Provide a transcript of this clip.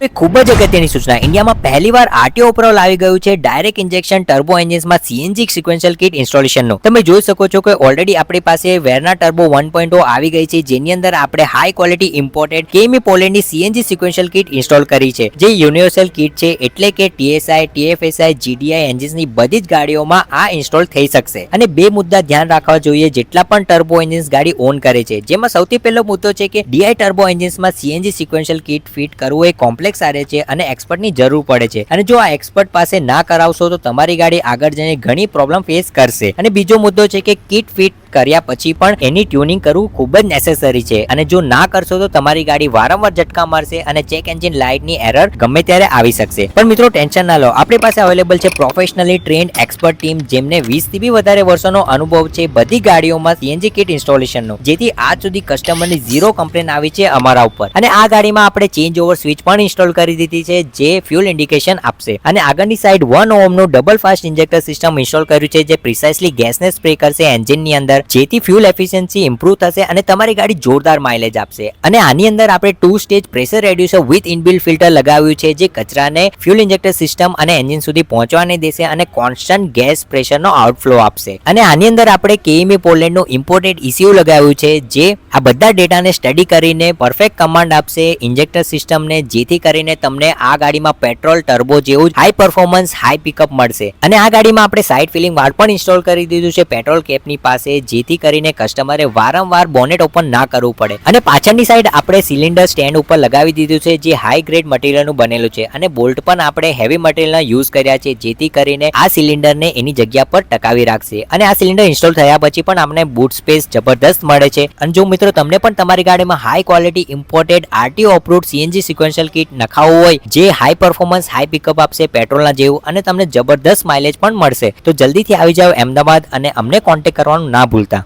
ખૂબ જ અગત્યની સૂચના ઇન્ડિયામાં પહેલીવાર આરટીઓ પ્રોલ આવી ગયું છે ડાયરેક્ટ ઇન્જેક્શન ટર્બો એન્જિન્સમાં સીએનજી સિક્વન્શિયલ કિટ ઇન્સ્ટોલેશનનું. તમે જોઈ શકો છો કે ઓલરેડી આપણી પાસે વેરના ટર્બો 1.0 આવી ગઈ છે, જેની અંદર આપણે હાઈ ક્વોલિટી ઇમ્પોર્ટેડ કેમી પોલેન્ડની સીએનજી સિક્વન્શિયલ કિટ ઇન્સ્ટોલ કરી છે, જે યુનિવર્સલ કિટ છે, એટલે કે ટીએસઆઈ, ટીએફએસઆઈ, જીડીઆઈ એન્જિન્સની બધી જ ગાડીઓમાં આ ઇન્સ્ટોલ થઈ શકશે. અને બે મુદ્દા ધ્યાન રાખવા જોઈએ જેટલા પણ ટર્બો એન્જિન્સ ગાડી ઓન કરે છે, જેમાં સૌથી પહેલો મુદ્દો છે કે ડીઆઈ ટર્બો એન્જિન્સમાં સીએનજી સિક્વન્શિયલ કિટ ફિટ કરવું એ કોમ્પ્લેક્સ છે અને એક્સપર્ટની જરૂર પડે છે, અને જો આ એક્સપર્ટ પાસે ના કરાવશો તો તમારી ગાડી આગળ જઈને ઘણી પ્રોબ્લેમ ફેસ કરશે. અને બીજો મુદ્દો છે કે કિટ ફિટ કર્યા પછી પણ એની ટ્યુનિંગ કરવું ખૂબ જ નેસેસરી છે, અને જો ના કરશો તો તમારી ગાડી વારંવાર ઝટકા મારશે અને ચેક એન્જિન લાઇટની એરર ગમે ત્યારે આવી શકશે. પણ મિત્રો ટેન્શન ના લો, આપણી પાસે અવેલેબલ છે પ્રોફેશનલી ટ્રેન્ડ એક્સપર્ટ ટીમ, જેમને 20 થી બી વધારે વર્ષોનો અનુભવ છે બધી ગાડીઓમાં સીએનજી કિટ ઇન્સ્ટોલેશનનો, જેથી આજ સુધી કસ્ટમરની ઝીરો કમ્પ્લેન આવી છે અમારા ઉપર. અને આ ગાડીમાં આપણે ચેન્જ ઓવર સ્વિચ પણ ઇન્સ્ટોલ કરી દીધી છે, જે ફ્યુલ ઇન્ડિકેશન આપશે. અને આગળની સાઈડ 1 ઓહમનું double fast injector system install કર્યું છે, જે પ્રિસાઇસલી ગેસને સ્પ્રે કરશે એન્જિનની અંદર, જેથી ફ્યુલ એફિશિયન્સી ઇમ્પ્રૂવ થશે અને તમારી ગાડી જોરદાર માઇલેજ આપશે. અને આની અંદર આપણે 2 stage pressure reducer with inbuilt filter લગાવ્યું છે, જે કચરાને ફ્યુલ ઇન્જેક્ટર સિસ્ટમ અને એન્જિન સુધી પહોંચવા નહીં દેશે અને કોન્સ્ટન્ટ ગેસ પ્રેશરનો આઉટફ્લો આપશે. અને આની અંદર આપણે કેએમઈ પોલેન્ડનું ઇમ્પોર્ટેડ ECU લગાવ્યું છે, જે આ બધા ડેટાને સ્ટડી કરીને પરફેક્ટ કમાન્ડ આપશે ઇન્જેક્ટર સિસ્ટમને, જેથી કરીને તમને આ ગાડીમાં પેટ્રોલ ટર્બો જેવું જ હાઈ પરફોર્મન્સ હાઈ પિકઅપ મળશે. અને આ ગાડીમાં આપણે સાઇડ ફિલિંગ વાલ્વ પણ ઇન્સ્ટોલ કરી દીધું છે પેટ્રોલ કેપની પાસે, જેથી કરીને કસ્ટમરે વારંવાર બોનેટ ઓપન ના કરવું પડે. અને પાછળની સાઈડ આપણે સિલિન્ડર સ્ટેન્ડ ઉપર લગાવી દીધું છે, જે હાઈ ગ્રેડ મટીરિયલનું બનેલું છે, અને બોલ્ટ પણ આપણે હેવી મટીરિયલના યુઝ કર્યા છે, જેથી કરીને આ સિલિન્ડરને એની જગ્યા પર ટકાવી રાખશે. અને આ સિલિન્ડર ઇન્સ્ટોલ થયા પછી પણ આપણે બૂટ સ્પેસ જબરદસ્ત મળે છે. અને જો મિત્રો તમને પણ તમારી ગાડીમાં high quality imported RTO approved CNG sequential kit નખાવવું હોય, જે હાઈ પરફોર્મન્સ હાઈ પિકઅપ આપશે પેટ્રોલના જેવું, અને તમને જબરદસ્ત માઇલેજ પણ મળશે, તો જલ્દીથી આવી જાઓ અમદાવાદ અને અમને કોન્ટેક્ટ કરવાનું ના ભૂલતા.